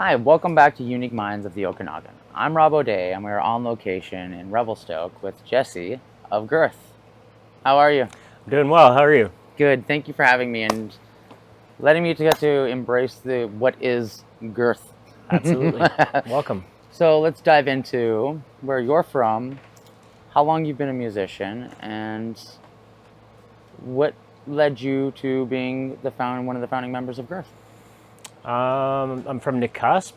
Hi, welcome back to Unique Minds of the Okanagan. I'm Robb O'Day, and we're on location in Revelstoke with Jesse of Gürth. How are you? I'm doing well. How are you? Good. Thank you for having me and letting me get to embrace what is Gürth. Absolutely. Welcome. So let's dive into where you're from, how long you've been a musician, and what led you to being one of the founding members of Gürth. I'm from Nicusp,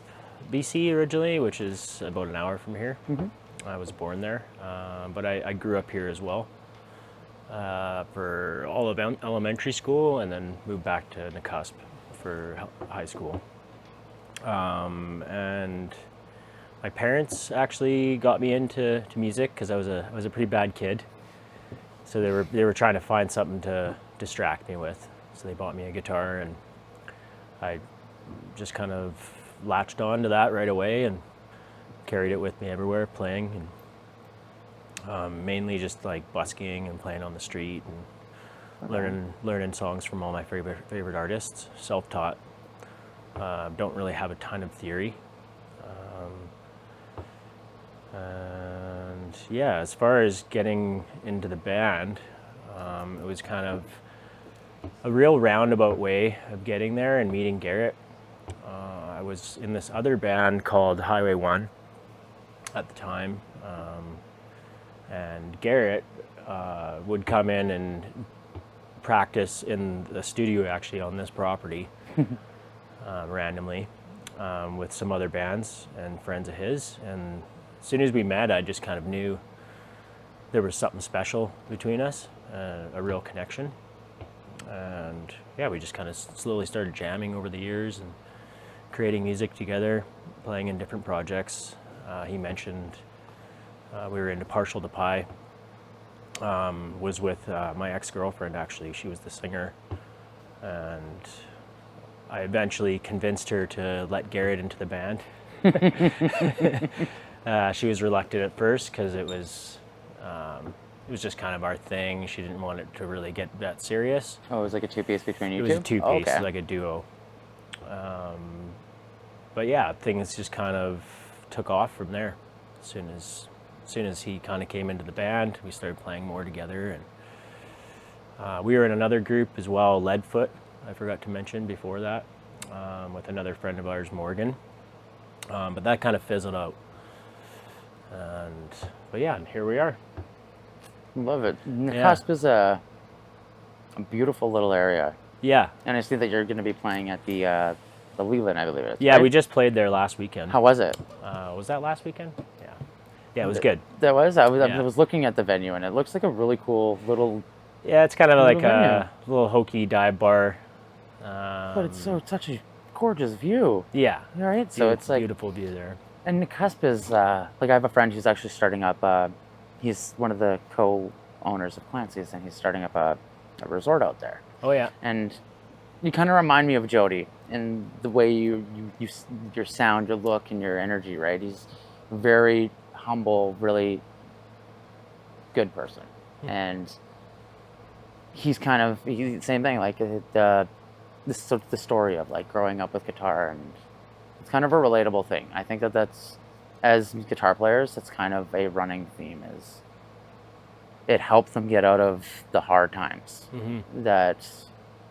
BC originally, which is about an hour from here. I was born there, but I grew up here as well for all of elementary school, and then moved back to Nicusp for high school. And my parents actually got me into music because I was a pretty bad kid. So they were trying to find something to distract me with. So they bought me a guitar, and I just kind of latched on to that right away and carried it with me everywhere, playing, and mainly just like busking and playing on the street and learning songs from all my favorite artists. Self-taught. Don't really have a ton of theory. And yeah, as far as getting into the band, it was kind of a real roundabout way of getting there and meeting Garrett. I was in this other band called Highway 1 at the time, and Garrett would come in and practice in the studio actually on this property randomly with some other bands and friends of his. And as soon as we met, I just kind of knew there was something special between us, a real connection. And yeah, we just kind of slowly started jamming over the years and creating music together, playing in different projects. He mentioned we were into Partial to Pie. Was with my ex-girlfriend actually. She was the singer, and I eventually convinced her to let Garrett into the band. She was reluctant at first because it was just kind of our thing. She didn't want it to really get that serious. Oh, it was like a two-piece between you two? It was a two-piece, Oh, okay. like a duo. But yeah, things just kind of took off from there. As soon as he kind of came into the band, we started playing more together. And we were in another group as well, Leadfoot, I forgot to mention before that, with another friend of ours, Morgan. But that kind of fizzled out. But yeah, and here we are. Love it. Nicusp is a beautiful little area. Yeah. And I see that you're going to be playing at the Leland, I believe it is. Yeah, right? we just played there last weekend. How was it? Was that last weekend? Yeah. Yeah, it was good. That was? I Yeah. was looking at the venue, and it looks like a really cool little... Yeah, it's kind of like venue. a little hokey dive bar. But it's such a gorgeous view. Yeah. All right, so it's like... Beautiful view there. And Nicusp is, like I have a friend who's actually starting up, he's one of the co-owners of Clancy's, and he's starting up a resort out there. Oh, yeah. And you kind of remind me of Jody in the way your sound, your look, and your energy, right? He's very humble, really good person. And he's same thing, like the story of like growing up with guitar, and it's kind of a relatable thing. I think that's, as guitar players, that's kind of a running theme, is it helped them get out of the hard times that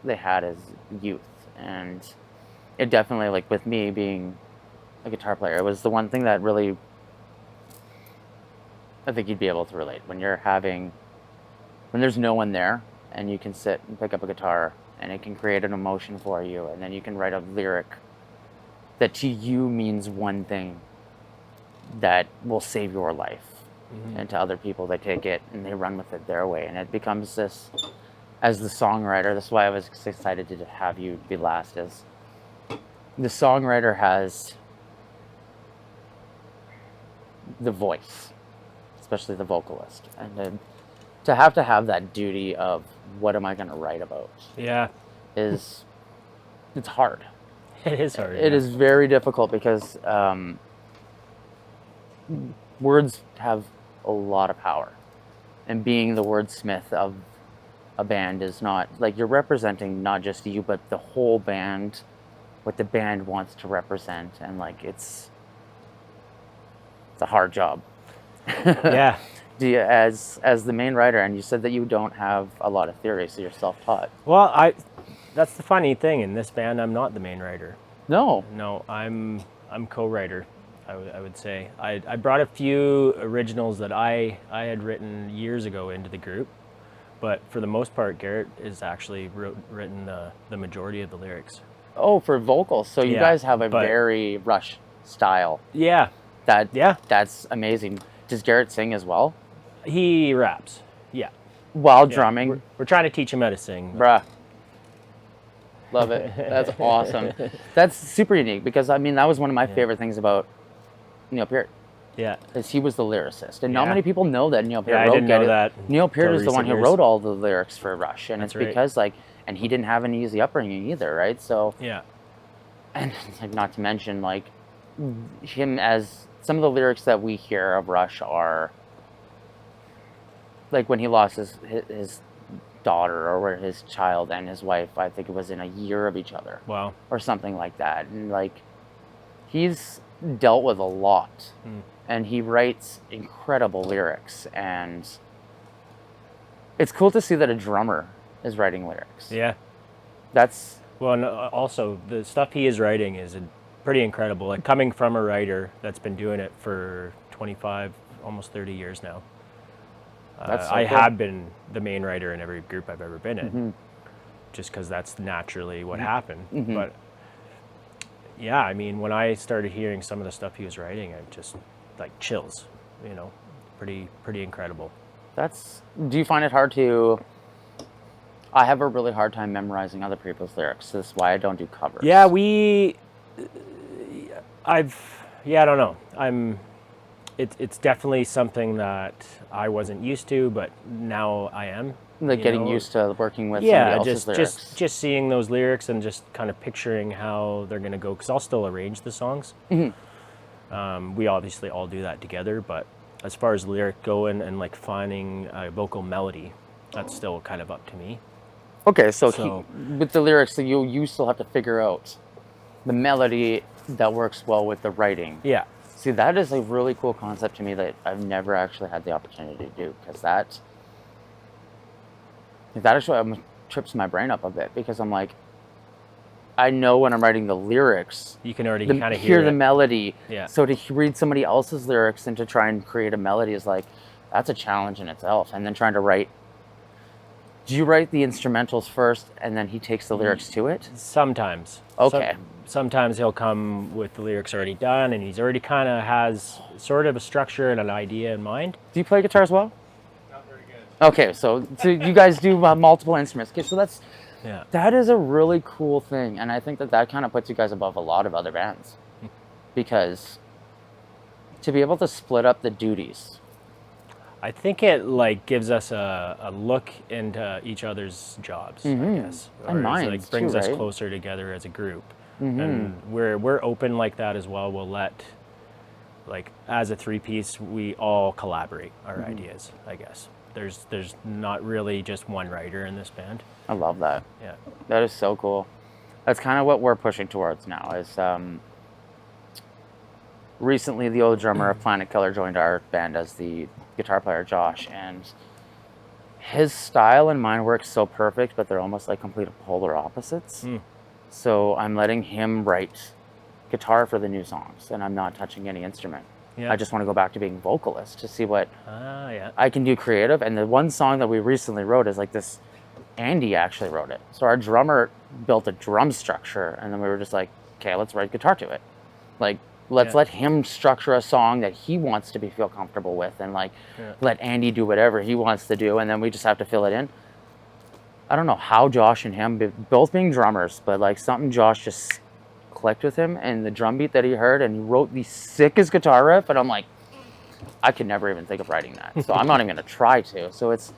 they had as youth. And it definitely, like with me being a guitar player, it was the one thing that really, I think you'd be able to relate when there's no one there and you can sit and pick up a guitar and it can create an emotion for you, and then you can write a lyric that to you means one thing that will save your life. And to other people, they take it and they run with it their way, and it becomes this, as the songwriter, that's why I was excited to have you be last, is the songwriter has the voice, especially the vocalist, and to have that duty of what am I going to write about? Yeah. It's hard. It is hard. It is very difficult because words have a lot of power, and being the wordsmith of a band is not like, you're representing not just you but the whole band what the band wants to represent, and like it's a hard job. Yeah. Do you, as the main writer, and you said that you don't have a lot of theory, so you're self-taught. Well, that's the funny thing. In this band, I'm not the main writer. No. No, I'm co-writer, I would say. I brought a few originals that I had written years ago into the group, but for the most part, Garrett is actually written the majority of the lyrics. Oh, for vocals. So you guys have a very Rush style. Yeah. That's amazing. Does Garrett sing as well? He raps. Yeah. While drumming. We're trying to teach him how to sing. Bruh. Love it. That's awesome. That's super unique because, I mean, that was one of my favorite things about Neil Peart. Yeah. Is he was the lyricist. And not many people know that Neil Peart I wrote didn't know that. Neil Peart is the one who years. wrote all the lyrics for Rush. And That's it's because, like, and he didn't have an easy upbringing either, right? So, yeah. And, like, not to mention, like, him as some of the lyrics that we hear of Rush are, like, when he lost his daughter or his child and his wife, I think it was in a year of each other. Wow. Or something like that. And, like, he's dealt with a lot. And he writes incredible lyrics. And it's cool to see that a drummer is writing lyrics. Yeah. That's... Well, and also, the stuff he is writing is pretty incredible. Like, coming from a writer that's been doing it for 25, almost 30 years now. That's so I cool. have been the main writer in every group I've ever been in, just because that's naturally what happened. But yeah, I mean, when I started hearing some of the stuff he was writing, I just like chills. You know, pretty incredible. Do you find it hard to? I have a really hard time memorizing other people's lyrics. So that's why I don't do covers. Yeah, I don't know. It's definitely something that I wasn't used to, but now I am. Like getting used to working with somebody else's lyrics. just seeing those lyrics and just kind of picturing how they're gonna go. Because I'll still arrange the songs. We obviously all do that together, but as far as lyric going and like finding a vocal melody, that's still kind of up to me. Okay, so with the lyrics, you still have to figure out the melody that works well with the writing. Yeah. See, that is a really cool concept to me that I've never actually had the opportunity to do, because that actually trips my brain up a bit, because I'm like, I know when I'm writing the lyrics, you can already kind of hear the melody. Yeah. So to read somebody else's lyrics and to try and create a melody is like, that's a challenge in itself. And then trying to write. Do you write the instrumentals first and then he takes the lyrics to it? Sometimes. Okay. Sometimes he'll come with the lyrics already done, and he's already kind of has sort of a structure and an idea in mind. Do you play guitar as well? Not very good. Okay, so you guys do multiple instruments. Okay, so that is a really cool thing, and I think that kind of puts you guys above a lot of other bands, because to be able to split up the duties. I think it like gives us a look into each other's jobs, I guess, and minds like brings too, us right? closer together as a group, and we're open like that as well. We'll let, like, as a three-piece, we all collaborate our ideas. I guess there's not really just one writer in this band. I love that. Yeah, that is so cool. That's kind of what we're pushing towards now. Is recently the old drummer of Planet Killer joined our band as the guitar player, Josh, and his style and mine work so perfect, but they're almost like complete polar opposites. So I'm letting him write guitar for the new songs, and I'm not touching any instrument. I just want to go back to being vocalist to see what I can do creative. And the one song that we recently wrote is like this. Andy actually wrote it. So our drummer built a drum structure, and then we were just like, okay, let's write guitar to it. Like, let's let him structure a song that he wants to feel comfortable with, and like let Andy do whatever he wants to do, and then we just have to fill it in. I don't know how Josh and him, both being drummers, but like something Josh just clicked with him, and the drum beat that he heard, and he wrote the sickest guitar riff, and I'm like, I could never even think of writing that, so I'm not even gonna try to. So it's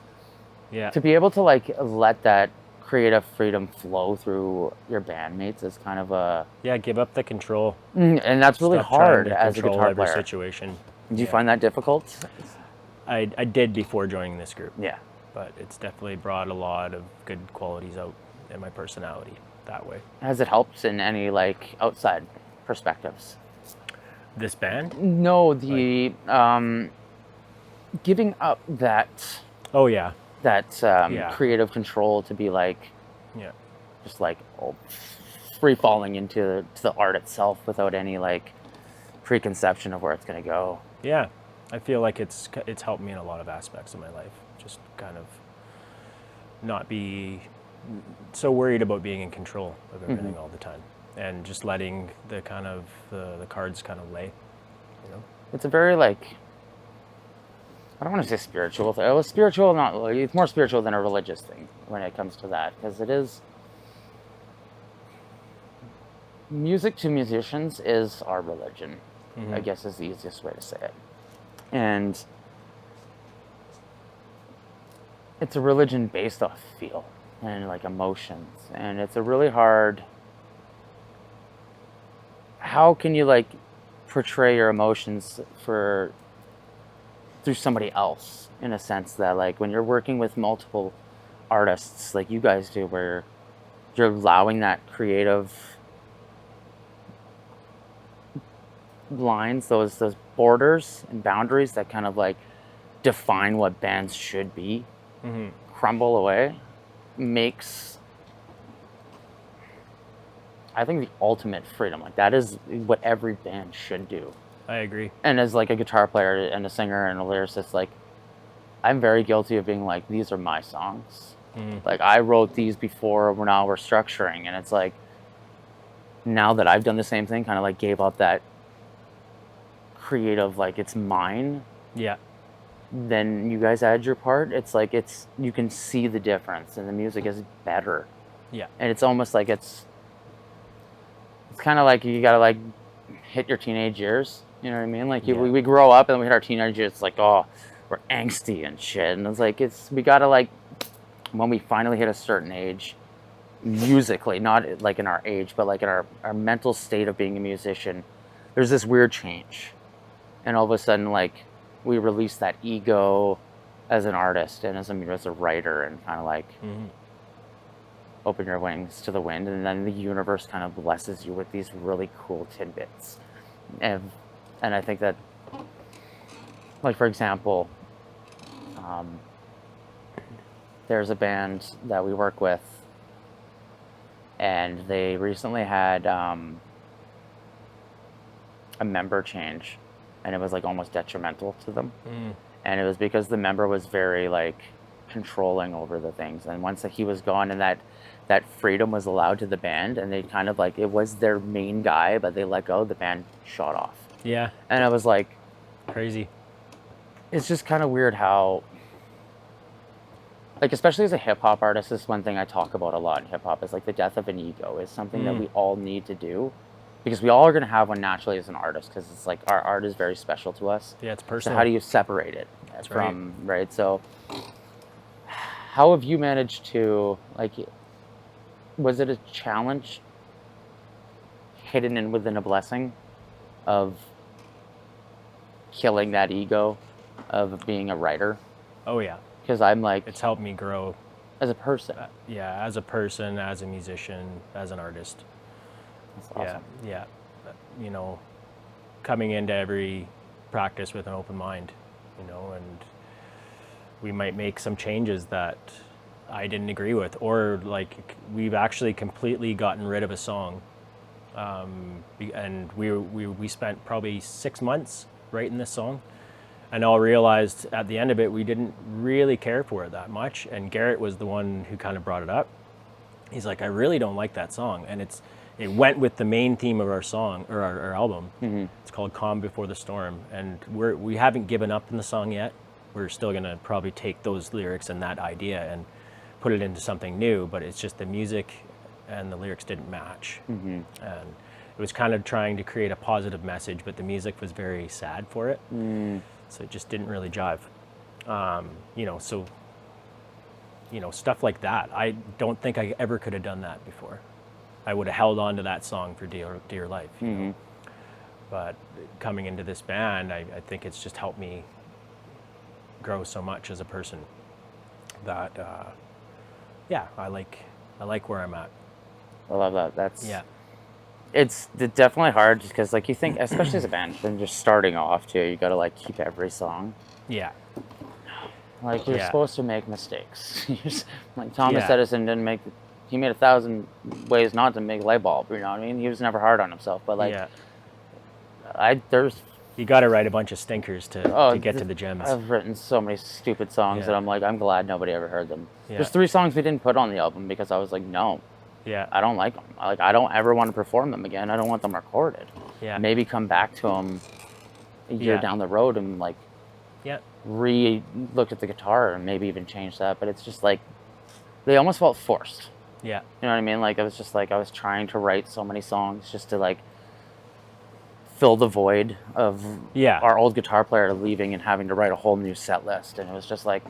to be able to like let that creative freedom flow through your bandmates is kind of a give up the control, and that's really hard as a control guitar every player. situation. Did you find that difficult? I did before joining this group. Yeah, but it's definitely brought a lot of good qualities out in my personality. that way. Has it helped in any like outside perspectives? This band? No, the giving up that Oh yeah. Yeah. creative control to be like Yeah. just like free falling into the art itself without any like preconception of where it's going to go. Yeah. I feel like it's helped me in a lot of aspects of my life. Just kind of not be so worried about being in control of everything all the time, and just letting the kind of the cards kind of lay, you know. It's a very like, I don't want to say spiritual thing. It was spiritual, not it's more spiritual than a religious thing when it comes to that, because it is music to musicians is our religion. I guess is the easiest way to say it. And it's a religion based off feel and like emotions, and it's a really hard, how can you like portray your emotions through somebody else, in a sense that like when you're working with multiple artists like you guys do, where you're allowing that creative lines, those borders and boundaries that kind of like define what bands should be, crumble away, makes, I think, the ultimate freedom. Like that is what every band should do. I agree. And as like a guitar player and a singer and a lyricist, like I'm very guilty of being like, these are my songs. Like I wrote these before, now we're structuring, and it's like, now that I've done the same thing, kind of like gave up that creative, like it's mine. Yeah. Then you guys add your part. It's like you can see the difference, and the music is better. Yeah. And it's almost like it's kind of like you gotta like hit your teenage years. You know what I mean? Like we grow up and we hit our teenage years. It's like, oh, we're angsty and shit. And it's like we gotta like, when we finally hit a certain age, musically, not like in our age, but like in our mental state of being a musician, there's this weird change. And all of a sudden, like, we release that ego as an artist and as a writer, and kind of like open your wings to the wind, and then the universe kind of blesses you with these really cool tidbits. And I think that, like, for example, there's a band that we work with, and they recently had a member change. And it was like almost detrimental to them. And it was because the member was very like controlling over the things. And once he was gone, and that freedom was allowed to the band, and they kind of like, it was their main guy, but they let go, the band shot off. Yeah. And I was like, crazy. It's just kind of weird how, like, especially as a hip hop artist, this is one thing I talk about a lot in hip hop, is like the death of an ego is something that we all need to do. Because we all are going to have one naturally as an artist, because it's like our art is very special to us. Yeah, it's personal. So how do you separate it from, right? So how have you managed to, like, was it a challenge hidden in within a blessing of killing that ego of being a writer? Oh yeah. Because I'm like, it's helped me grow as a person. Yeah, as a person, as a musician, as an artist. That's awesome. Yeah. You know, coming into every practice with an open mind, you know, and we might make some changes that I didn't agree with, or like we've actually completely gotten rid of a song, and we spent probably 6 months writing this song, and all realized at the end of it we didn't really care for it that much. And Garrett was the one who kind of brought it up. He's like, I really don't like that song, and it went with the main theme of our song, or our album. It's called Calm Before the Storm, and we haven't given up in the song yet. We're still gonna probably take those lyrics and that idea and put it into something new, but it's just the music and the lyrics didn't match. And it was kind of trying to create a positive message, but the music was very sad for it. So it just didn't really jive. You know, so, you know, stuff like that. I don't think I ever could have done that before. I would have held on to that song for dear life, you know? But coming into this band, I think it's just helped me grow so much as a person that, yeah, I like where I'm at. I love that. That's Yeah. It's definitely hard just because, like, you think, especially as a band, when you're starting off too, you got to like keep every song. Yeah. Like, you're Yeah. supposed to make mistakes. Like Thomas Yeah. Edison didn't make. He made 1,000 ways not to make a light bulb. You know what I mean? He was never hard on himself. But like, Yeah. there's You got to write a bunch of stinkers to get to the gems. I've written so many stupid songs that I'm like, I'm glad nobody ever heard them. Yeah. There's 3 songs we didn't put on the album because I was like, no, Yeah. I don't like them. Like, I don't ever want to perform them again. I don't want them recorded. Yeah. Maybe come back to them a year down the road and like Yeah. look at the guitar and maybe even change that. But it's just like, they almost felt forced. Yeah. You know what I mean? Like, I was just like, I was trying to write so many songs just to like fill the void of our old guitar player leaving and having to write a whole new set list. And it was just like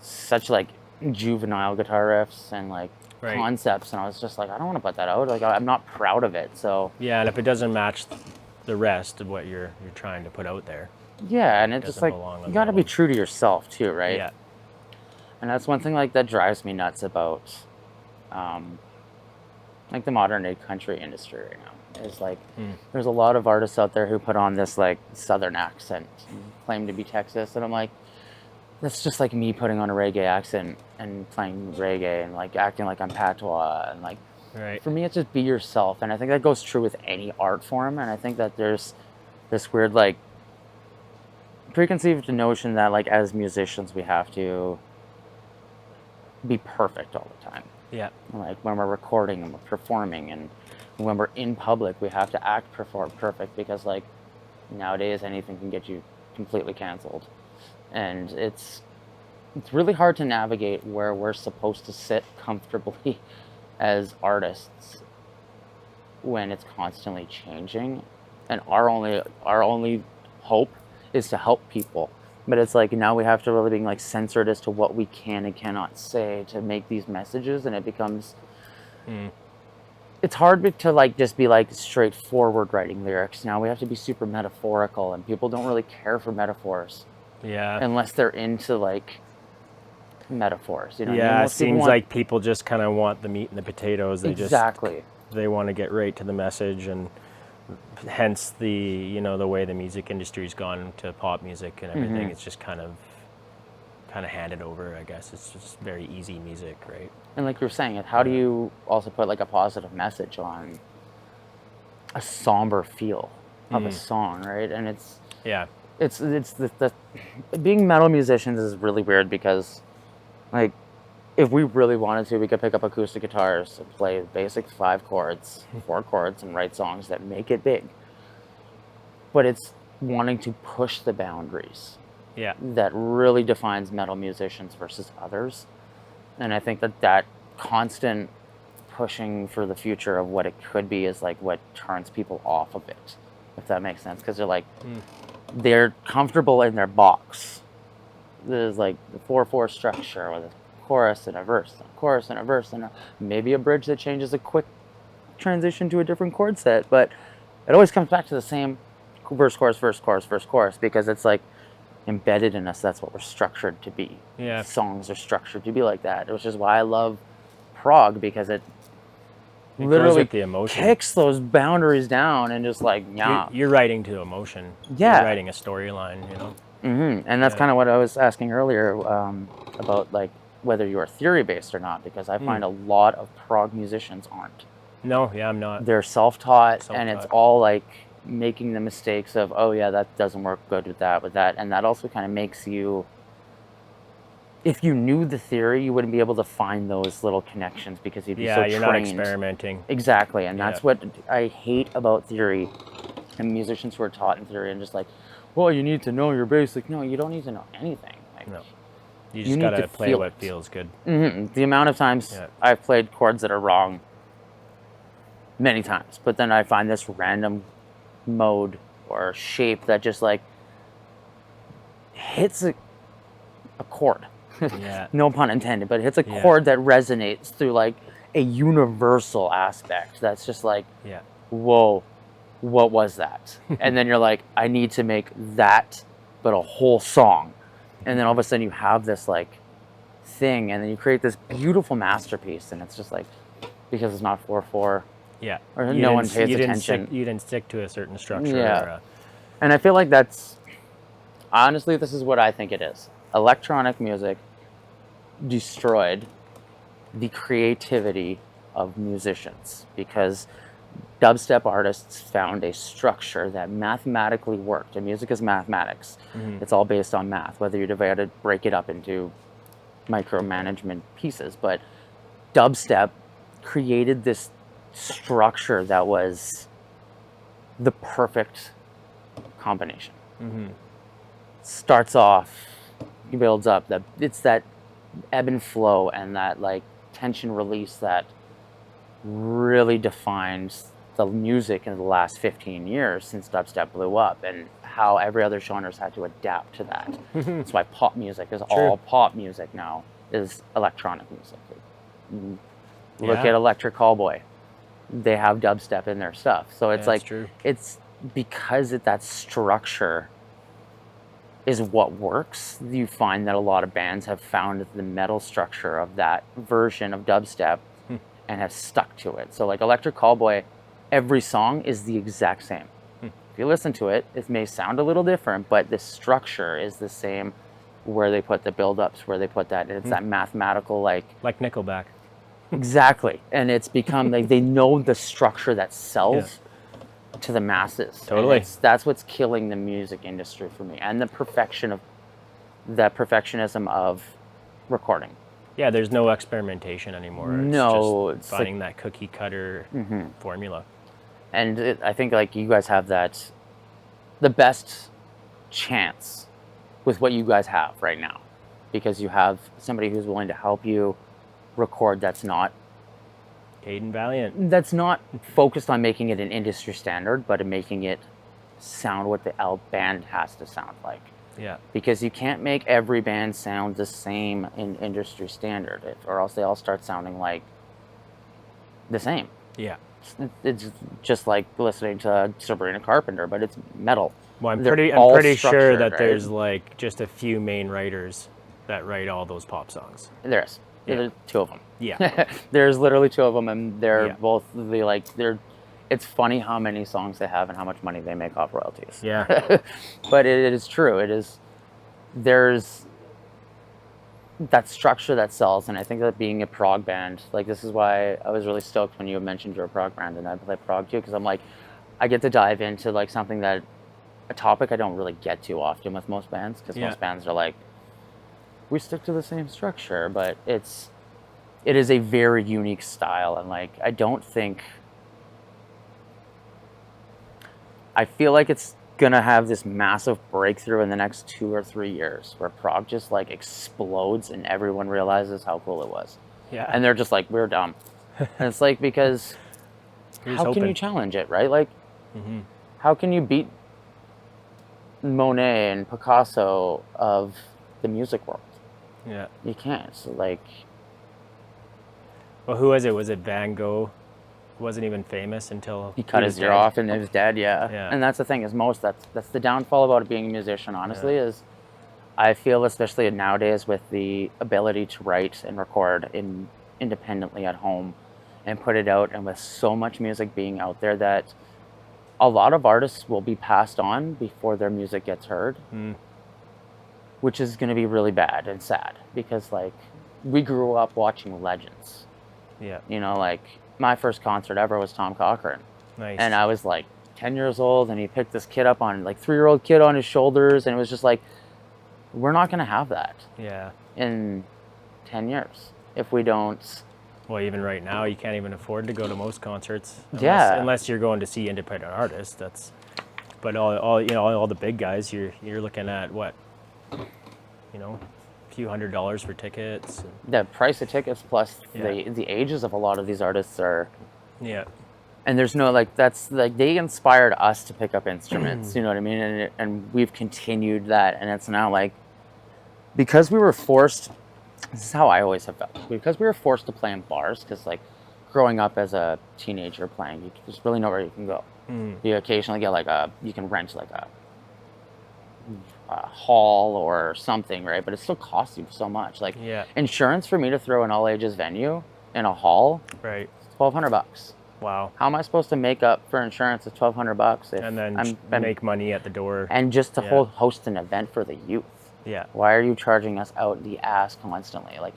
such like juvenile guitar riffs and like concepts. And I was just like, I don't want to put that out. Like, I'm not proud of it. So yeah, and if it doesn't match the rest of what you're trying to put out there. Yeah, and it's just like, you got to be true to yourself too, right? Yeah. And that's one thing like that drives me nuts about like the modern day country industry right now. Is like, there's a lot of artists out there who put on this like Southern accent and claim to be Texas, and I'm like, that's just like me putting on a reggae accent and playing reggae and like acting like I'm patois, and like, for me it's just be yourself. And I think that goes true with any art form. And I think that there's this weird like preconceived notion that like as musicians we have to be perfect all the time. Yeah. Like when we're recording and we're performing, and when we're in public, we have to act perfect because like nowadays anything can get you completely canceled. And it's really hard to navigate where we're supposed to sit comfortably as artists when it's constantly changing. And our only hope is to help people. But it's like now we have to really be like censored as to what we can and cannot say to make these messages, and it becomes it's hard to like just be like straightforward writing lyrics. Now we have to be super metaphorical, and people don't really care for metaphors. Yeah. Unless they're into like metaphors, you know. Yeah, what I mean? it seems like people just kind of want the meat and the potatoes. They they want to get right to the message, and hence the the way the music industry's gone to pop music and everything. It's just kind of handed over, I guess. It's just very easy music, right? And like you were saying, how do you also put like a positive message on a somber feel of a song, right? And it's the being metal musicians is really weird because like if we really wanted to, we could pick up acoustic guitars and play basic 5 chords, 4 chords, and write songs that make it big. But it's wanting to push the boundaries that really defines metal musicians versus others. And I think that constant pushing for the future of what it could be is like what turns people off of it, if that makes sense. Because they're like, they're comfortable in their box. There's like the 4/4 structure with a chorus and a verse, a chorus and a verse, and maybe a bridge that changes a quick transition to a different chord set. But it always comes back to the same verse, chorus, verse, chorus, verse, chorus, because it's like embedded in us. That's what we're structured to be. Yeah. Songs are structured to be like that, which is why I love prog, because it literally the emotion. kicks those boundaries down and just like, You're writing to emotion. Yeah. You're writing a storyline, And that's kind of what I was asking earlier about like whether you're theory-based or not, because I find a lot of prog musicians aren't. No, I'm not. They're self-taught, and it's all like making the mistakes of, oh yeah, that doesn't work good with that, and that also kind of makes you, if you knew the theory, you wouldn't be able to find those little connections because you'd be so trained. You're not experimenting. Exactly, and that's what I hate about theory and musicians who are taught in theory and just like, well, you need to know your basic. No, you don't need to know anything. Like, no. You just got to play what feels good. The amount of times I've played chords that are wrong many times, but then I find this random mode or shape that just like hits a chord. No pun intended, but it hits a chord that resonates through like a universal aspect. That's just like, whoa, what was that? And then you're like, I need to make that, but a whole song. And then all of a sudden you have this like thing, and then you create this beautiful masterpiece, and it's just like, because it's not 4/4, Yeah. or no one pays attention. You didn't stick to a certain structure. Yeah. And I feel like that's, honestly, this is what I think it is. Electronic music destroyed the creativity of musicians because dubstep artists found a structure that mathematically worked. And music is mathematics. It's all based on math, whether you break it up into micromanagement pieces. But dubstep created this structure that was the perfect combination. Starts off, builds up, it's that ebb and flow and that like tension release that really defines the music in the last 15 years since dubstep blew up, and how every other genre's had to adapt to that. That's why pop music is all pop music now, is electronic music. Look at Electric Callboy. They have dubstep in their stuff. So it's like, it's because that structure is what works. You find that a lot of bands have found the metal structure of that version of dubstep and have stuck to it. So like Electric Callboy, every song is the exact same. If you listen to it, it may sound a little different, but the structure is the same, where they put the build-ups, where they put that, and it's that mathematical like Nickelback. Exactly. And it's become like they know the structure that sells to the masses. Totally. That's what's killing the music industry for me, and the perfectionism of recording. Yeah, there's no experimentation anymore. It's just finding that cookie cutter formula. And I think like you guys have the best chance with what you guys have right now, because you have somebody who's willing to help you record that's not Caden Valiant. That's not focused on making it an industry standard, but in making it sound what the band has to sound like. Yeah. Because you can't make every band sound the same in industry standard, or else they all start sounding like the same. Yeah. It's just like listening to Sabrina Carpenter, but it's metal. Well, I'm pretty sure that there's like just a few main writers that write all those pop songs. There is. Yeah. There's two of them. Yeah. There's literally two of them, and they're both it's funny how many songs they have and how much money they make off royalties. Yeah. But it is true. There's that structure that sells, and I think that being a prog band, like, this is why I was really stoked when you mentioned you're a prog band, and I play prog too, because I'm like, I get to dive into like something a topic I don't really get to often with most bands, because most bands are like, we stick to the same structure, but it is a very unique style, and like, I feel like it's gonna have this massive breakthrough in the next 2 or 3 years, where prog just like explodes and everyone realizes how cool it was. Yeah. And they're just like, we're dumb. And it's like, because how can you challenge it, right? Like, how can you beat Monet and Picasso of the music world? Yeah. You can't. So like, well, who was it? Was it Van Gogh? He wasn't even famous until he cut his ear off and he was dead. Yeah. And that's the thing, is that's the downfall about being a musician, honestly, is I feel, especially nowadays with the ability to write and record independently at home and put it out, and with so much music being out there, that a lot of artists will be passed on before their music gets heard, which is going to be really bad and sad, because like, we grew up watching legends. Yeah. You know, like, my first concert ever was Tom Cochrane. Nice. And I was like 10 years old, and he picked this kid up on, like, 3-year-old kid on his shoulders, and it was just like, we're not going to have that in 10 years if we don't. Well, even right now, you can't even afford to go to most concerts unless you're going to see independent artists. But all the big guys, you're looking at what, a few $100s for tickets. The price of tickets plus the ages of a lot of these artists are. Yeah. And there's no, like, that's like, they inspired us to pick up instruments, you know what I mean? And we've continued that, and it's now like, because we were forced, this is how I always have felt, because we were forced to play in bars, because like, growing up as a teenager playing, there's really nowhere you can go. You occasionally get you can rent like a hall or something, right? But it still costs you so much. Like, insurance for me to throw an all ages venue in a hall, right, $1,200. Wow. How am I supposed to make up for insurance of $1,200 if And then make money at the door? And just to host an event for the youth. Yeah. Why are you charging us out the ass constantly? Like,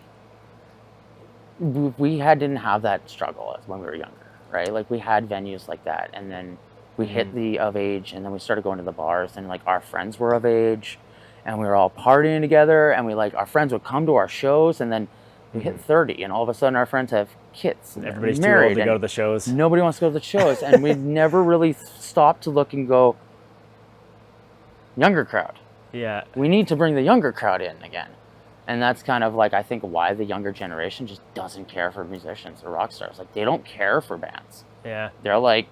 we didn't have that struggle when we were younger, right? Like, we had venues like that, and then we hit the of age, and then we started going to the bars, and like our friends were of age, and we were all partying together, and our friends would come to our shows, and then we hit 30, and all of a sudden our friends have kids. And everybody's too married, old to go to the shows. Nobody wants to go to the shows, and we never really stopped to look and go, younger crowd. Yeah. We need to bring the younger crowd in again. And that's kind of like, I think, why the younger generation just doesn't care for musicians or rock stars. Like, they don't care for bands. Yeah. They're like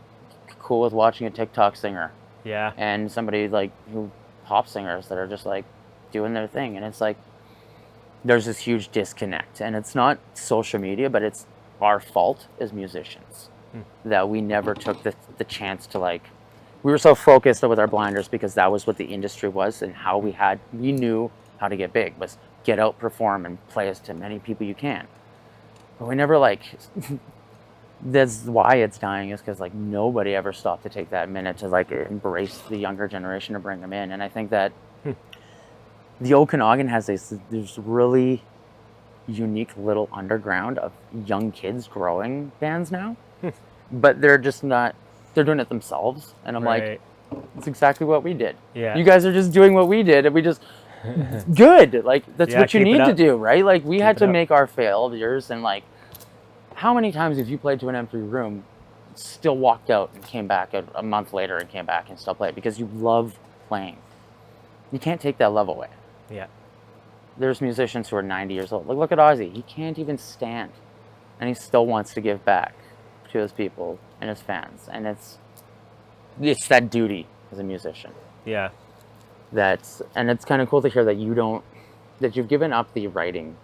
cool with watching a TikTok singer. Yeah. And somebody like pop singers that are just like doing their thing. And it's like, there's this huge disconnect. And it's not social media, but it's our fault as musicians that we never took the chance to, like, we were so focused with our blinders because that was what the industry was, and how we knew how to get big was get out, perform, and play as to many people you can. But we never, like, that's why it's dying, is because, like, nobody ever stopped to take that minute to, like, embrace the younger generation and bring them in. And I think that the Okanagan has this really unique little underground of young kids growing bands now, but they're just not, they're doing it themselves. And I'm like, it's exactly what we did. Yeah. You guys are just doing what we did, and we just, good. Like, that's what you need to do, right? Like, we had to make our failures, and like, how many times have you played to an empty room, still walked out and came back a month later and came back and still played because you love playing? You can't take that love away. Yeah. There's musicians who are 90 years old. Like, look at Ozzy. He can't even stand, and he still wants to give back to his people and his fans. And it's that duty as a musician. Yeah. And it's kind of cool to hear that you've given up the writing,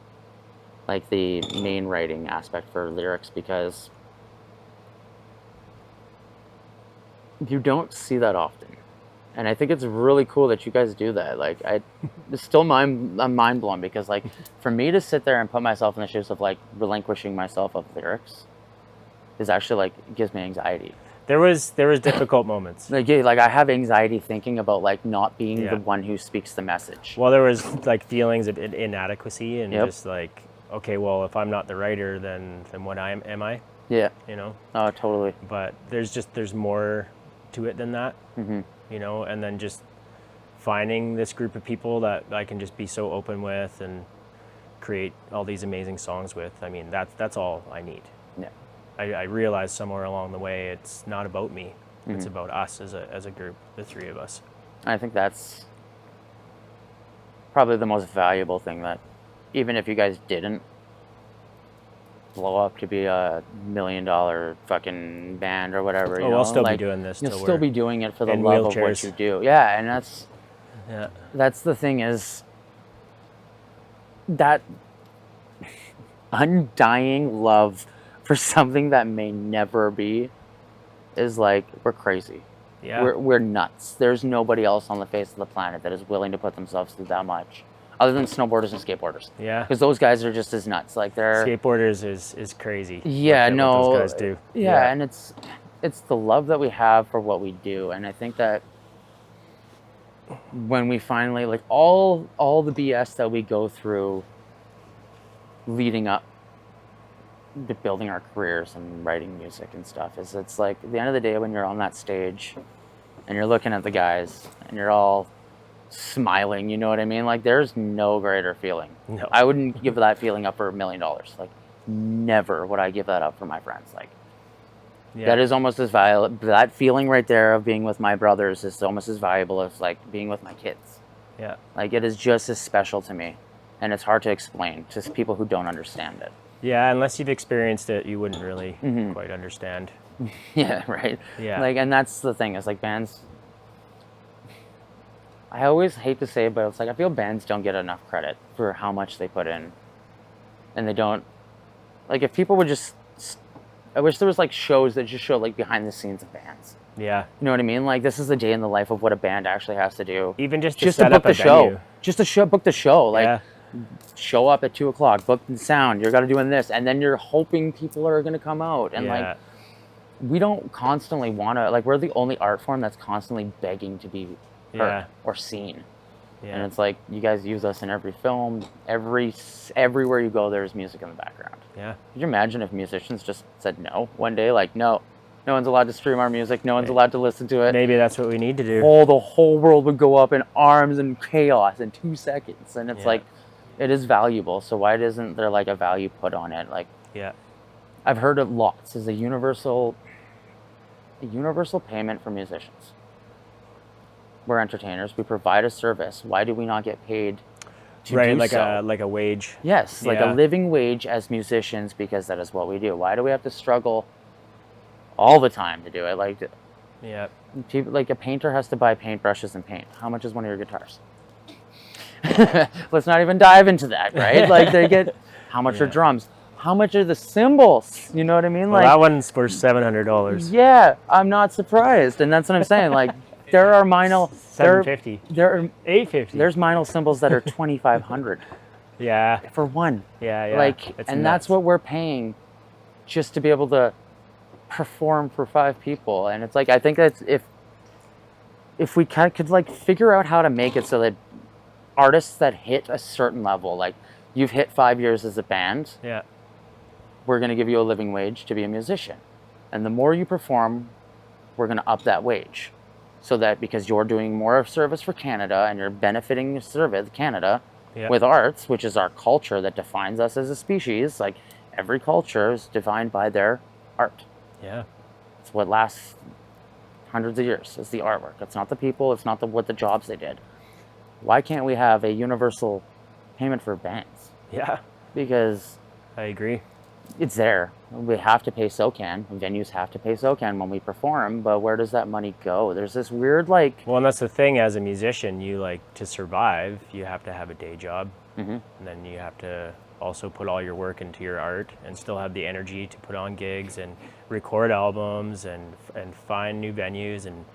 like the main writing aspect for lyrics, because you don't see that often. And I think it's really cool that you guys do that. Like, it's still I'm mind blown, because like, for me to sit there and put myself in the shoes of like relinquishing myself of lyrics is actually like, gives me anxiety. There was difficult moments. Like I have anxiety thinking about like not being the one who speaks the message. Well, there was like feelings of inadequacy, and just like, okay, well, if I'm not the writer, then what am I? Yeah. You know? Oh, totally. But there's more to it than that. Mm-hmm. You know, and then just finding this group of people that I can just be so open with and create all these amazing songs with. I mean, that's all I need. Yeah. I realized somewhere along the way, it's not about me. It's about us as a group, the three of us. I think that's probably the most valuable thing, that even if you guys didn't blow up to be $1 million fucking band or whatever, you know, I'll still like, be doing this. You'll still be doing it for the love wheelchairs. of what you do. Yeah, and that's the thing, is that undying love for something that may never be is like, we're crazy. Yeah. We're nuts. There's nobody else on the face of the planet that is willing to put themselves through that much, other than snowboarders and skateboarders. Yeah. Because those guys are just as nuts. Like, they're skateboarders is crazy. Yeah, what those guys do. Yeah, and it's the love that we have for what we do, and I think that when we finally, like, all the BS that we go through leading up to building our careers and writing music and stuff, is it's like, at the end of the day, when you're on that stage and you're looking at the guys and you're all smiling, you know what I mean? Like, there's no greater feeling. No. I wouldn't give that feeling up for $1 million. Like, never would I give that up for my friends. Like, that is almost as valuable. That feeling right there of being with my brothers is almost as valuable as like being with my kids. Yeah. Like, it is just as special to me, and it's hard to explain to people who don't understand it. Yeah, unless you've experienced it, you wouldn't really quite understand. Yeah, right. Yeah. Like, and that's the thing, is like, bands, I always hate to say it, but it's like, I feel bands don't get enough credit for how much they put in. And they don't, like, if people would just, I wish there was like shows that just show like behind the scenes of bands. Yeah. You know what I mean? Like, this is the day in the life of what a band actually has to do. Even just to set book up a the show. venue. Just to book the show. Like, show up at 2 o'clock, book the sound, you're gotta doing this, and then you're hoping people are gonna come out. And like, we don't constantly wanna, like, we're the only art form that's constantly begging to be heard or seen. And it's like, you guys use us in every film, everywhere you go, there's music in the background. Could you imagine if musicians just said no one day? Like, no one's allowed to stream our music. No one's allowed to listen to it. Maybe that's what we need to do. The whole world would go up in arms and chaos in 2 seconds. And it's like, it is valuable. So why isn't there like a value put on it? Like, I've heard of lots as a universal payment for musicians. We're entertainers. We provide a service. Why do we not get paid to do like so? like a wage. Yes, like a living wage as musicians, because that is what we do. Why do we have to struggle all the time to do it? Like, people, like a painter has to buy paintbrushes and paint. How much is one of your guitars? Let's not even dive into that, right? Like, they get, how much are drums? How much are the cymbals? You know what I mean? Well, like, that one's worth $700. Yeah, I'm not surprised, and that's what I'm saying. Like, there are $750. There are $850. There's minor cymbals that are $2,500. For one. Like, and that's what we're paying just to be able to perform for 5 people. And it's like, I think that's if we could like figure out how to make it so that artists that hit a certain level, like you've hit 5 years as a band, we're going to give you a living wage to be a musician. And the more you perform, we're going to up that wage. So that because you're doing more of service for Canada and you're benefiting service Canada with arts, which is our culture that defines us as a species. Like, every culture is defined by their art. It's what lasts hundreds of years. It's the artwork. It's not the people. It's not what the jobs they did. Why can't we have a universal payment for bands? Because I agree. It's there. We have to pay SOCAN. Venues have to pay SOCAN when we perform, but where does that money go? There's this weird, like... Well, and that's the thing, as a musician, you, like, to survive, you have to have a day job. And then you have to also put all your work into your art and still have the energy to put on gigs and record albums and find new venues and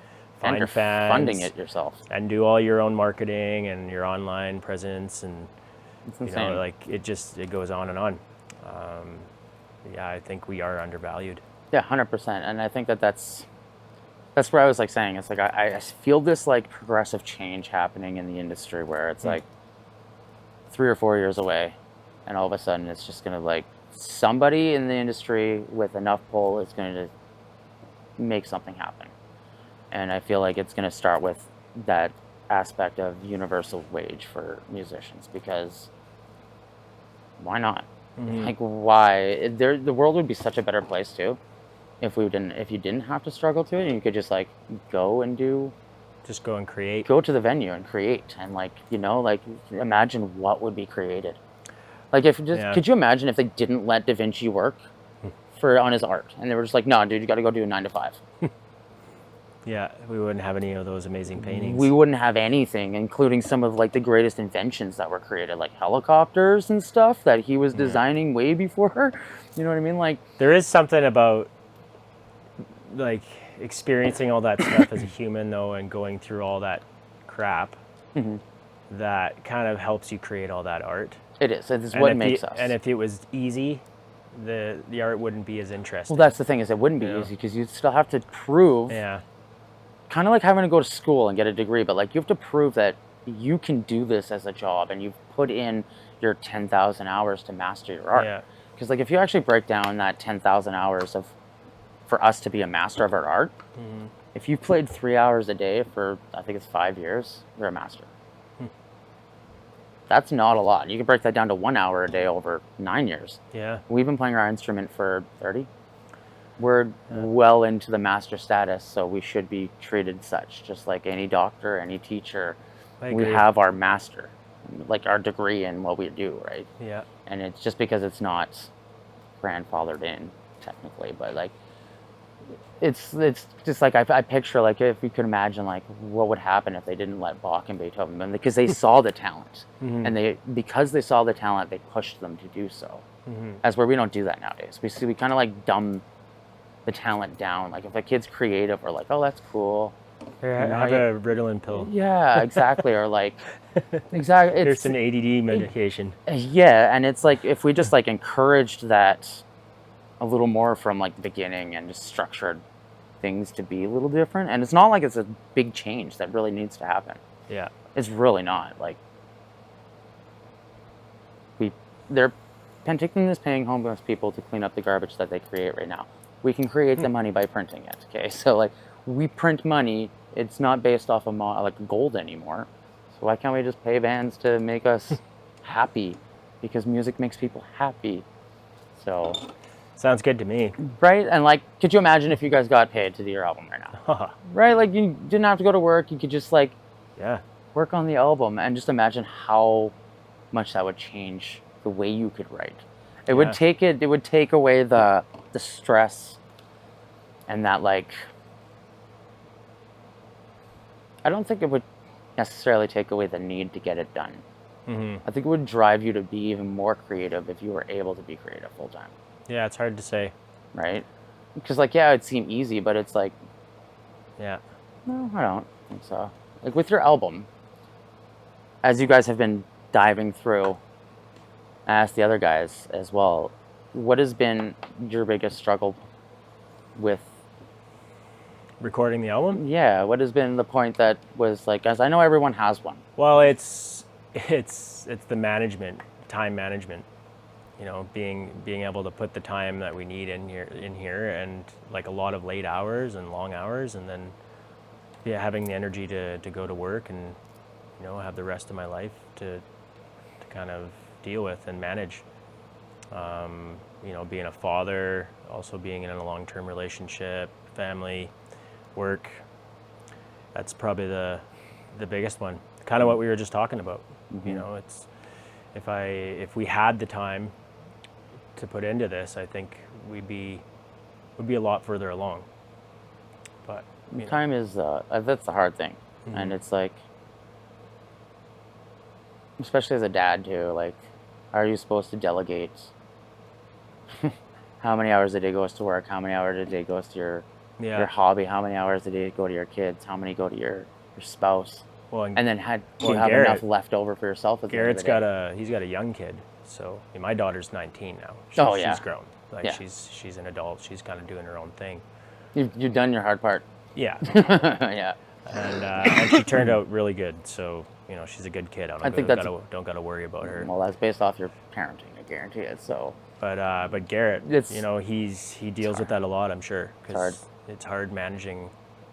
find fans. Funding it yourself. And do all your own marketing and your online presence. And, it's insane. You know, like, it goes on and on. I think we are undervalued. 100%. And I think that's where I was like saying, it's like I feel this like progressive change happening in the industry where it's like 3 or 4 years away, and all of a sudden it's just gonna, like, somebody in the industry with enough pull is going to make something happen. And I feel like it's going to start with that aspect of universal wage for musicians, because why not? Like, why? The world would be such a better place too if you didn't have to struggle to it, and you could just, like, go and create, go to the venue and create, and, like, you know, like, imagine what would be created. Like, could you imagine if they didn't let Da Vinci work on his art, and they were just like, no, dude, you got to go do a 9 to 5. Yeah, we wouldn't have any of those amazing paintings. We wouldn't have anything, including some of, like, the greatest inventions that were created, like helicopters and stuff that he was designing way before her. You know what I mean? Like, there is something about, like, experiencing all that stuff as a human, though, and going through all that crap that kind of helps you create all that art. It is. It is what makes us. And if it was easy, the art wouldn't be as interesting. Well, that's the thing, is it wouldn't be easy, because you'd still have to prove. Yeah. Kind of like having to go to school and get a degree, but, like, you have to prove that you can do this as a job, and you've put in your 10,000 hours to master your art. Yeah. Because, like, if you actually break down that 10,000 hours for us to be a master of our art, if you played 3 hours a day for, I think it's 5 years, you're a master. That's not a lot. You can break that down to 1 hour a day over 9 years. Yeah. We've been playing our instrument for 30. We're well into the master status, so we should be treated such, just like any doctor, any teacher. We have our master, like our degree in what we do, right? Yeah. And it's just because it's not grandfathered in technically, but, like, it's just like I picture, like, if you could imagine, like, what would happen if they didn't let Bach and Beethoven, because they saw the talent, and because they saw the talent, they pushed them to do so. As where we don't do that nowadays. We kind of, like, dumb the talent down. Like, if a kid's creative, we're like, oh, that's cool, Here, have a Ritalin pill. Yeah, exactly. Or like, exactly. Here's an ADD medication. Yeah, and it's like if we just like encouraged that a little more from like the beginning and just structured things to be a little different. And it's not like it's a big change that really needs to happen. Yeah. It's really not. Like they're Penticton is paying homeless people to clean up the garbage that they create right now. We can create the money by printing it. Okay, so like we print money. It's not based off of like gold anymore. So why can't we just pay bands to make us happy? Because music makes people happy. So sounds good to me. Right? And like, could you imagine if you guys got paid to do your album right now? Right? Like you didn't have to go to work. You could just like work on the album, and just imagine how much that would change the way you could write. It would take away the stress and that like, I don't think it would necessarily take away the need to get it done. I think it would drive you to be even more creative if you were able to be creative full time. Yeah, it's hard to say. Right? Because like, yeah, it'd seem easy, but it's like, no, I don't think so. Like with your album, as you guys have been diving through, I asked the other guys as well, what has been your biggest struggle with recording the album? Yeah, what has been the point that was like, as I know everyone has one. Well, it's the management, time management. You know, being able to put the time that we need in here, and like a lot of late hours and long hours, and then having the energy to go to work and have the rest of my life to kind of deal with and manage. Being a father, also being in a long-term relationship, family, work. That's probably the biggest one. Kind of what we were just talking about. It's if we had the time to put into this, I think we'd be a lot further along. But time is that's the hard thing, and it's like, especially as a dad too. Like, are you supposed to delegate how many hours a day goes to work? How many hours a day goes to your hobby? How many hours a day go to your kids? How many go to your spouse? Well, and then do you have enough left over for yourself? Garrett's got a young kid, so my daughter's 19 now. She's grown. Like she's an adult. She's kind of doing her own thing. You've done your hard part. Yeah. Yeah. And she turned out really good. So she's a good kid. I don't got to worry about her. Well, that's based off your parenting, I guarantee it. So. But Garrett, he deals with that a lot, I'm sure, because it's hard managing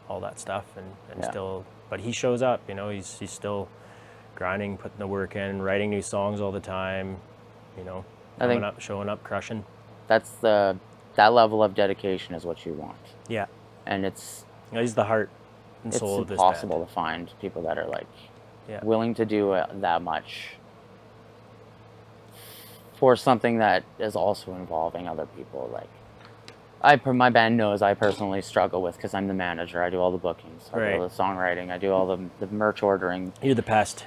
all that stuff and still. But he shows up, he's still grinding, putting the work in, writing new songs all the time, showing up, crushing. That's that level of dedication is what you want. Yeah. And he's the heart and soul of this band. It's impossible to find people that are like willing to do that much for something that is also involving other people. Like, my band knows I personally struggle with, because I'm the manager. I do all the bookings, I do all the songwriting, I do all the merch ordering. You're the pest.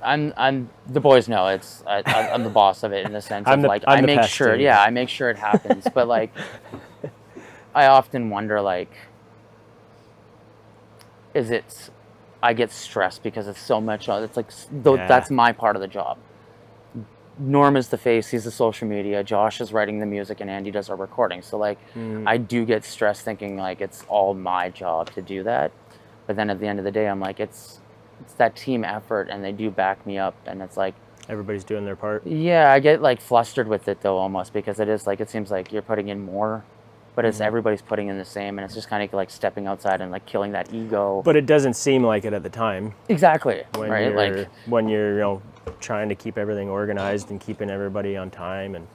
I'm the boys know I'm the boss of it, in the sense of like I make sure I make sure it happens. But like I often wonder, like, I get stressed because it's so much. It's like that's my part of the job. Norm is the face, he's the social media, Josh is writing the music, and Andy does our recording. So like I do get stressed thinking like it's all my job to do that. But then at the end of the day, I'm like, it's that team effort, and they do back me up, and it's like everybody's doing their part. Yeah, I get like flustered with it though, almost, because it is like, it seems like you're putting in more, but it's everybody's putting in the same, and it's just kind of like stepping outside and like killing that ego. But it doesn't seem like it at the time. Exactly. When you're trying to keep everything organized and keeping everybody on time, and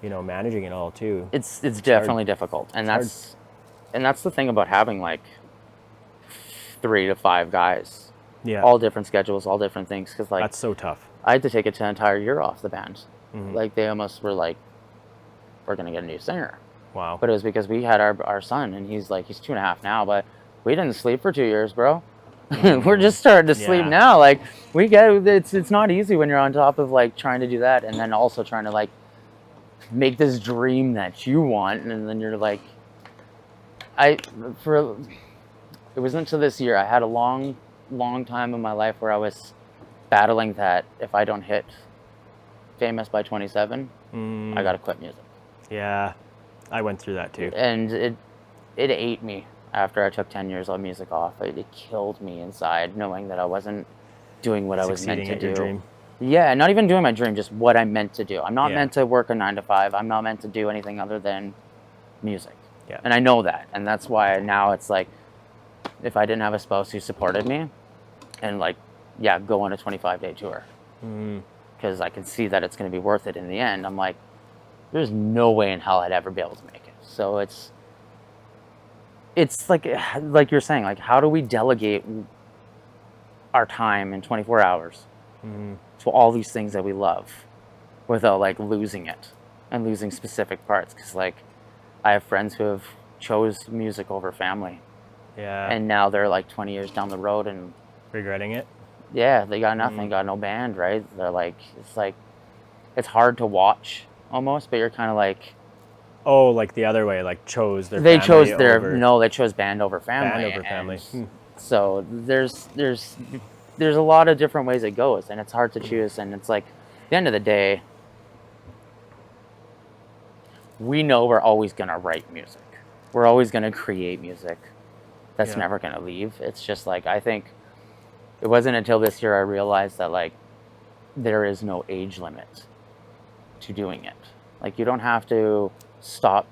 managing it all too. It's definitely difficult, and that's the thing about having like 3 to 5 guys. Yeah. All different schedules, all different things, because like that's so tough. I had to take an entire year off the band. Like they almost were like, we're gonna get a new singer. Wow. But it was because we had our son, and he's 2.5 now, but we didn't sleep for 2 years, bro. We're just starting to sleep now. Like we get it's not easy when you're on top of like trying to do that, and then also trying to like make this dream that you want, and then you're like, it wasn't until this year. I had a long time in my life where I was battling that if I don't hit famous by 27, I gotta quit music. Yeah, I went through that too. And it ate me after I took 10 years of music off. It killed me inside, knowing that I wasn't doing what I was meant to do. Your dream. Yeah, not even doing my dream, just what I'm meant to do. I'm not meant to work a 9 to 5. I'm not meant to do anything other than music. Yeah. And I know that. And that's why now it's like, if I didn't have a spouse who supported me and like, go on a 25-day tour, because I can see that it's going to be worth it in the end. I'm like, there's no way in hell I'd ever be able to make it. So it's like you're saying, like, how do we delegate our time in 24 hours to all these things that we love without like losing it and losing specific parts? Because like I have friends who have chose music over family. Yeah. And now they're like 20 years down the road and regretting it. Yeah, they got nothing, got no band, right? They're like, it's hard to watch almost, but you're kind of like, oh, like the other way, like chose their. They family chose over, they chose band over family. Band over family. So there's a lot of different ways it goes, and it's hard to choose. And it's like, at the end of the day, we know we're always gonna write music. We're always gonna create music. That's never gonna leave. It's just like, I think it wasn't until this year I realized that like there is no age limit to doing it. Like you don't have to stop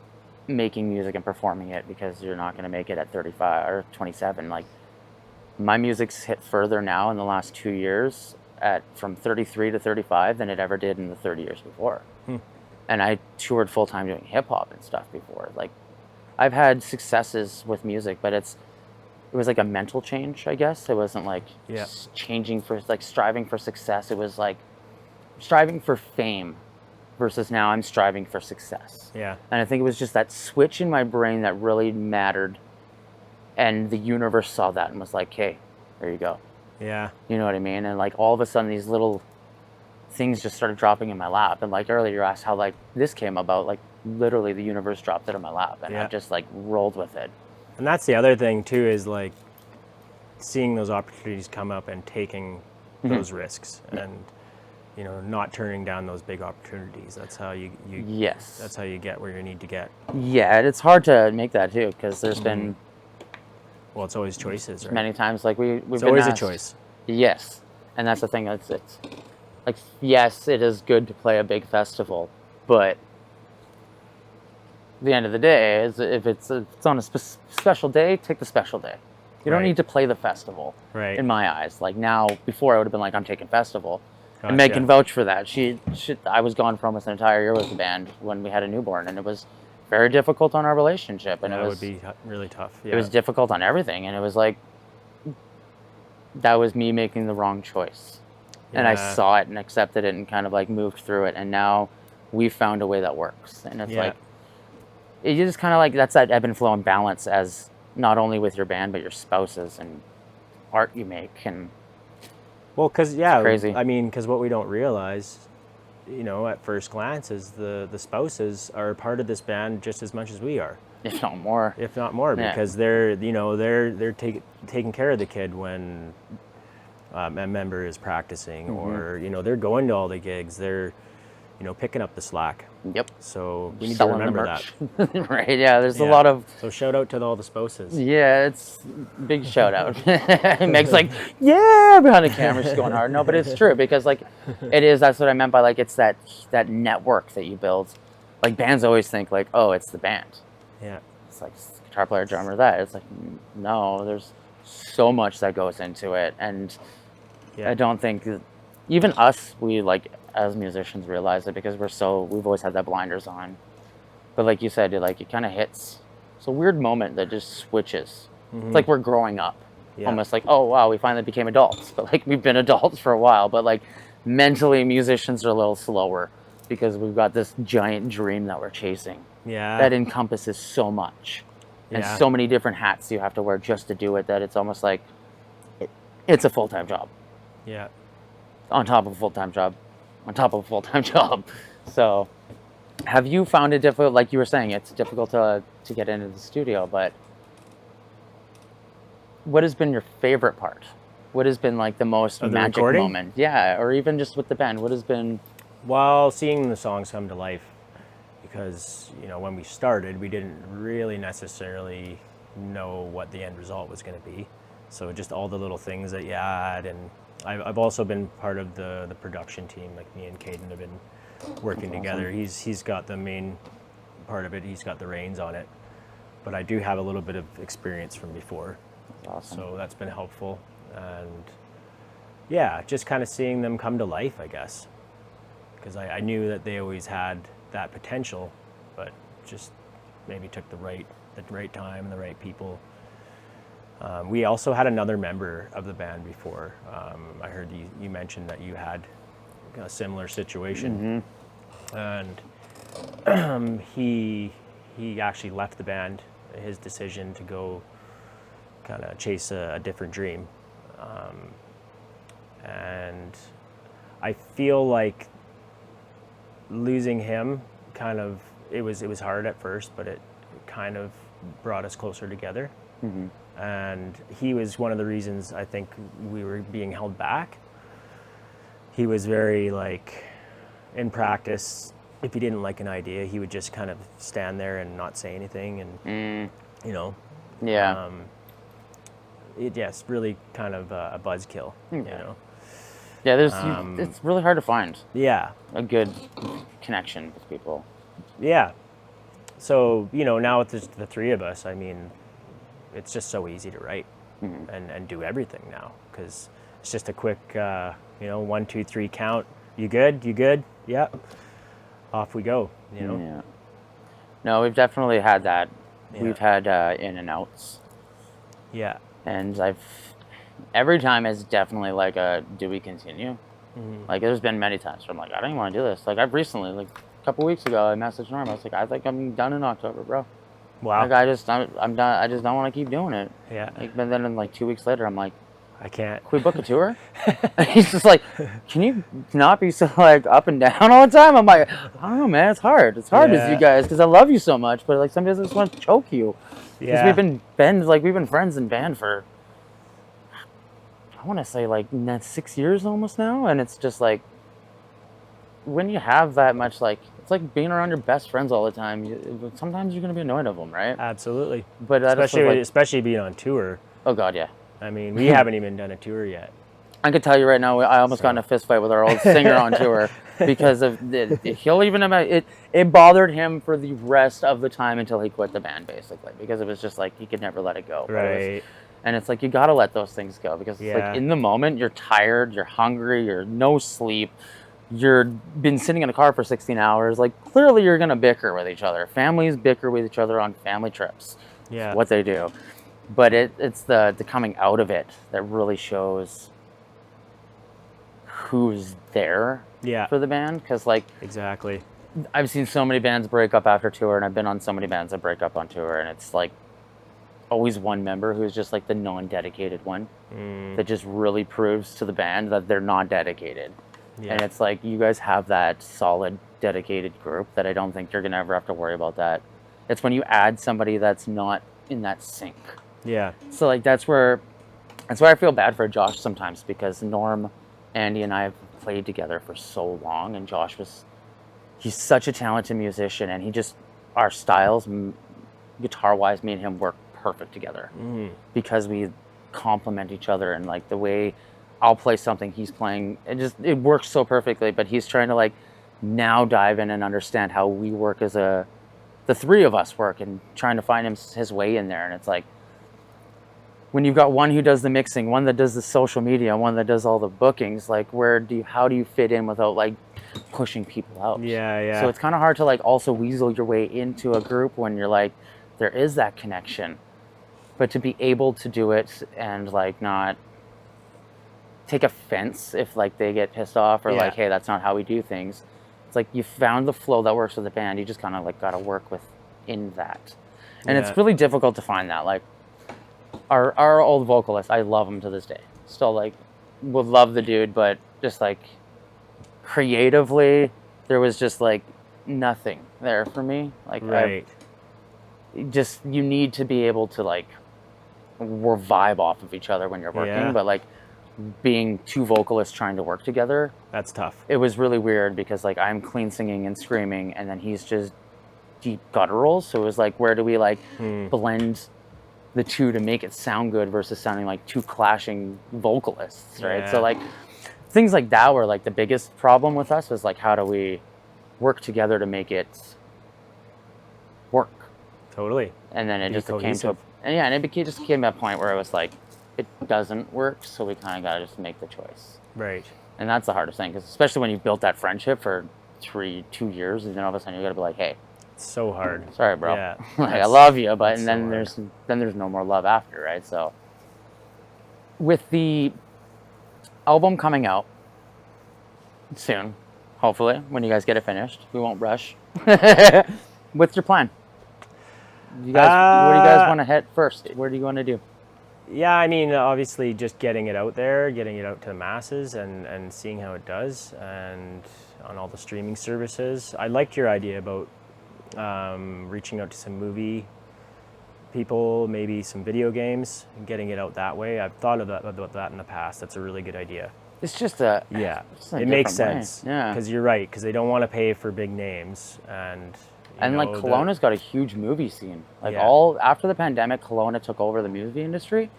making music and performing it because you're not going to make it at 35 or 27. Like my music's hit further now in the last 2 years from 33 to 35 than it ever did in the 30 years before. And I toured full time doing hip hop and stuff before. Like I've had successes with music, but it was like a mental change, I guess. It wasn't like changing for like striving for success. It was like striving for fame versus now I'm striving for success. Yeah. And I think it was just that switch in my brain that really mattered. And the universe saw that and was like, hey, there you go. Yeah. You know what I mean? And like all of a sudden these little things just started dropping in my lap. And like earlier you asked how like this came about, like literally the universe dropped it in my lap and I just like rolled with it. And that's the other thing too, is like seeing those opportunities come up and taking those risks and, you know, not turning down those big opportunities. That's how you that's how you get where you need to get. Yeah, it's hard to make that too, because there's been, well, it's always choices, right? Many times like we've it's been always asked, a choice. Yes. And that's the thing, it's like, yes, it is good to play a big festival, but at the end of the day, is if it's on a special day, take the special day. You don't need to play the festival, right? In my eyes. Like now, before I would have been like, I'm taking festival. And Meg can vouch for that. I was gone for almost an entire year with the band when we had a newborn, and it was very difficult on our relationship. And that would be really tough. Yeah. It was difficult on everything, and it was like, that was me making the wrong choice. Yeah. And I saw it and accepted it and kind of like moved through it, and now we've found a way that works. And it's like, it just kind of like, that's that ebb and flow and balance, as not only with your band, but your spouses and art you make. And well, because crazy. I mean, because what we don't realize, you know, at first glance, is the spouses are part of this band just as much as we are, if not more. Because they're, you know, they're taking care of the kid when a member is practicing, or you know, they're going to all the gigs. They're, you know, picking up the slack. Yep. So we need to remember that. Right. Yeah. There's a lot of. So shout out to all the spouses. Yeah, it's big shout out. Meg's like, yeah, behind the camera, she's going hard. No, but it's true, because like it is. That's what I meant by like, it's that network that you build. Like bands always think like, oh, it's the band. Yeah. It's like guitar player, drummer, that. It's like, no, there's so much that goes into it, and I don't think even us, we like, as musicians, realize it, because we've always had that blinders on. But like you said, it kind of hits. It's a weird moment that just switches. It's like we're growing up. Almost like, oh wow, we finally became adults. But like we've been adults for a while, but like mentally musicians are a little slower, because we've got this giant dream that we're chasing. Yeah. That encompasses so much. And so many different hats you have to wear just to do it, that it's almost like it's a full-time job. Yeah. On top of a full-time job. On top of a full-time job. So have you found it difficult, like you were saying, it's difficult to get into the studio, but what has been your favorite part? What has been like the most Of the magic recording? moment? Yeah, or even just with the band. What has been? Well, seeing the songs come to life, because when we started, we didn't really necessarily know what the end result was going to be. So just all the little things that you add, and I've also been part of the production team. Like me and Caden have been working together. He's got the main part of it. He's got the reins on it, but I do have a little bit of experience from before. Awesome. So that's been helpful, and yeah, just kind of seeing them come to life, I guess, because I knew that they always had that potential, but just maybe took the right time and the right people. We also had another member of the band before. I heard you mentioned that you had a similar situation, and he actually left the band. His decision to go kind of chase a different dream, and I feel like losing him it was hard at first, but it kind of brought us closer together. And he was one of the reasons I think we were being held back. He was very in practice, if he didn't like an idea, he would just kind of stand there and not say anything, and Yeah. Yes, really kind of a buzzkill. Yeah, it's really hard to find Yeah. a good connection with people. Yeah. So, now with the three of us, I mean, it's just so easy to write and do everything now, because it's just a quick, 1, 2, 3 count. You good? You good? Yep. Off we go, Yeah. No, we've definitely had that. Yeah. We've had in and outs. Yeah. And every time it's definitely like do we continue? Like there's been many times where I'm like, I don't even want to do this. Like I've recently, like a couple weeks ago, I messaged Norm. I was like, I think I'm done in October, bro. Wow. Like I'm done. I just don't want to keep doing it. Yeah. But then 2 weeks later, I'm like, I can't. can we book a tour? And he's just like, can you not be so up and down all the time? I'm like, I don't know, man. It's hard. It's hard with you guys because I love you so much, but some days I just want to choke you. Because Yeah. we've been friends in band for, I want to say 6 years almost now, and it's just when you have that much it's like being around your best friends all the time. Sometimes you're gonna be annoyed of them, right? Absolutely. But especially being on tour. Oh God, yeah. I mean, we haven't even done a tour yet. I can tell you right now, I almost got in a fist fight with our old singer on tour because of he'll even admit it. It bothered him for the rest of the time until he quit the band, basically, because it was just he could never let it go. Right. And it's you gotta let those things go, because it's in the moment you're tired, you're hungry, you're no sleep, you've been sitting in a car for 16 hours. Clearly you're gonna bicker with each other. Families bicker with each other on family trips. Yeah. It's what they do. But it's the coming out of it that really shows who's there for the band. Because exactly. I've seen so many bands break up after tour, and I've been on so many bands that break up on tour, and it's always one member who's just the non-dedicated one that just really proves to the band that they're not dedicated. Yeah. And it's you guys have that solid dedicated group that I don't think you're gonna ever have to worry about that. It's when you add somebody that's not in that sync. Yeah. So that's why I feel bad for Josh sometimes, because Norm, Andy, and I have played together for so long, and he's such a talented musician, and our styles, guitar-wise, me and him work perfect together because we complement each other, and the way I'll play something he's playing, it works so perfectly. But he's trying to now dive in and understand how we work as the three of us work, and trying to find his way in there. And it's when you've got one who does the mixing, one that does the social media, one that does all the bookings, how do you fit in without pushing people out? Yeah. So it's kind of hard to also weasel your way into a group when you're there is that connection, but to be able to do it and not take offense if they get pissed off, or hey, that's not how we do things. It's you found the flow that works with the band. You just kind of got to work within that, and it's really difficult to find that. Our old vocalist, I love him to this day. Still would love the dude, but just creatively, there was just nothing there for me. Right. You need to be able to we're vibe off of each other when you're working, Yeah. but like being two vocalists trying to work together, That's tough. it was really weird because like I'm clean singing and screaming, and then he's just deep gutturals. So it was like, where do we like blend the two to make it sound good versus sounding like two clashing vocalists, right? Yeah. So like things like that were like the biggest problem with us, was like, how do we work together to make it work? Totally. And then it Be just came to cohesive. and it just came to a point where it was like, it doesn't work, so we kind of got to just make the choice. Right. And that's the hardest thing, because especially when you've built that friendship for 2 years, and then all of a sudden you got to be like, hey, It's so hard. sorry, bro. Yeah, Like, I that's- love you, but that's and then so hard. there's no more love after, right? So with the album coming out soon, hopefully, when you guys get it finished, we won't rush. What's your plan? You guys, what do you guys want to hit first? What do you want to do? Yeah, I mean, obviously just getting it out there, getting it out to the masses and seeing how it does, and on all the streaming services. I liked your idea about reaching out to some movie people, maybe some video games, and getting it out that way. I've thought about that in the past. That's a really good idea. It's just a Yeah, it's a it makes different way. sense. Yeah. Because you're right, because they don't want to pay for big names. And like Kelowna's got a huge movie scene. Like Yeah. all after the pandemic, Kelowna took over the movie industry.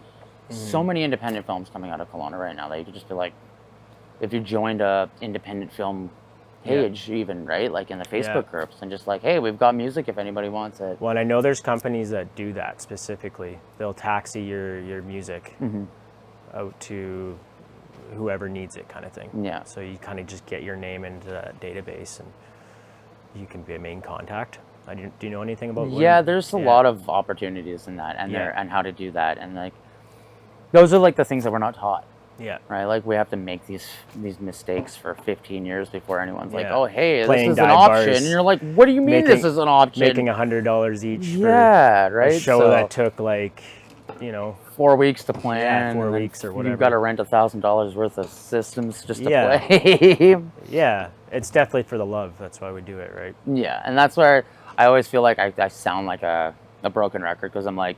So many independent films coming out of Kelowna right now that you could just be like, if you joined a independent film page, even right, like in the Facebook groups, and just like, hey, we've got music if anybody wants it. Well, and I know there's companies that do that specifically. They'll taxi your music out to whoever needs it, kind of thing. Yeah. So you kind of just get your name into that database, and you can be a main contact. Do you know anything about? Yeah, there's a Yeah. lot of opportunities in that, and Yeah. there and how to do that, and like those are like the things that we're not taught. Yeah. Right, like we have to make these mistakes for 15 years before anyone's like, Yeah. oh, hey, Playing this is an dive option, bars, and you're like, what do you mean this is an option? Making $100 each yeah, for right. a show So, that took 4 weeks to plan. 4 and then weeks or whatever. You've got to rent $1,000 worth of systems just to Yeah. play. Yeah, it's definitely for the love. That's why we do it, right? Yeah, and that's where I always feel like I sound like a broken record, because I'm like,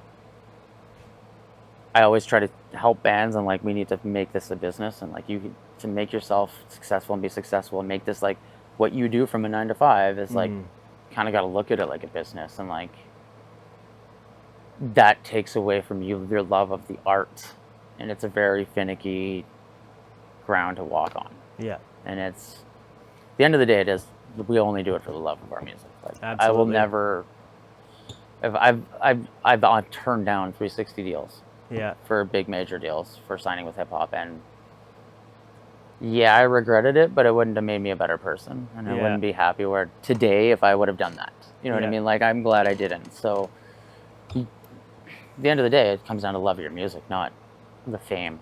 I always try to help bands, and like, we need to make this a business, and like, you to make yourself successful and be successful and make this like what you do from a 9 to 5 is like, kind of got to look at it like a business, and like that takes away from you your love of the art, and it's a very finicky ground to walk on. Yeah. And it's at the end of the day, it is, we only do it for the love of our music. Like, I will Absolutely. never. If I've turned down 360 deals Yeah. for big major deals for signing with hip hop, and yeah, I regretted it, but it wouldn't have made me a better person, and I Yeah. wouldn't be happy where today if I would have done that. You know what I Yeah. mean? Like, I'm glad I didn't. So at the end of the day, it comes down to love of your music, not the fame.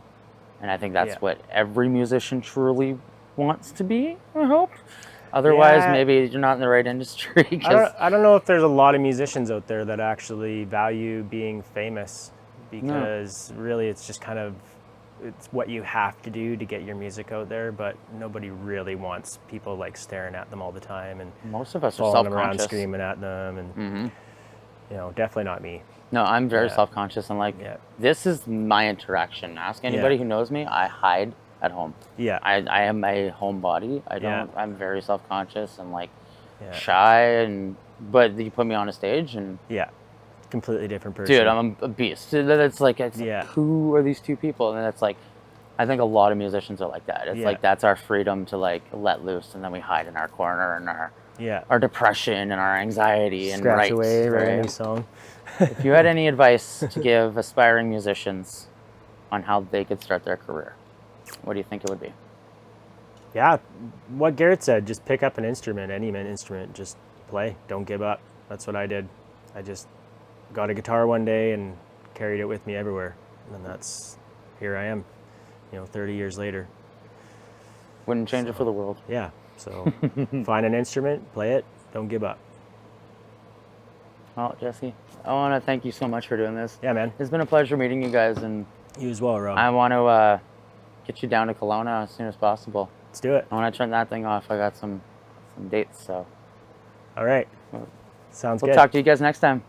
And I think that's Yeah. what every musician truly wants to be, I hope. Otherwise, Yeah. maybe you're not in the right industry. 'Cause I don't know if there's a lot of musicians out there that actually value being famous, because really it's just kind of, it's what you have to do to get your music out there, but nobody really wants people like staring at them all the time and most of us are following them around self-conscious. screaming at them, and definitely not me. No, I'm very Yeah. self-conscious, and like, Yeah. this is my interaction. Ask anybody Yeah. who knows me. I hide at home. Yeah. I am a homebody. I Yeah. don't. I'm very self-conscious and like Yeah. shy, but you put me on a stage, and Yeah. Completely different person. dude, I'm a beast. It's like, Yeah. who are these two people? And it's like, I think a lot of musicians are like that. It's Yeah. like, that's our freedom to like let loose, and then we hide in our corner and Yeah. our depression and our anxiety and Scratch write, away, write a right? new song. If you had any advice to give aspiring musicians on how they could start their career, what do you think it would be? Yeah, what Garrett said, just pick up an instrument, any instrument, just play, don't give up. That's what I did. I just got a guitar one day and carried it with me everywhere. And here I am, 30 years later. Wouldn't change it for the world. Yeah, so find an instrument, play it, don't give up. Well, Jesse, I want to thank you so much for doing this. Yeah, man. It's been a pleasure meeting you guys, and You as well, Rob. I want to get you down to Kelowna as soon as possible. Let's do it. I want to turn that thing off. I got some dates, so All right. Sounds we'll good. talk to you guys next time.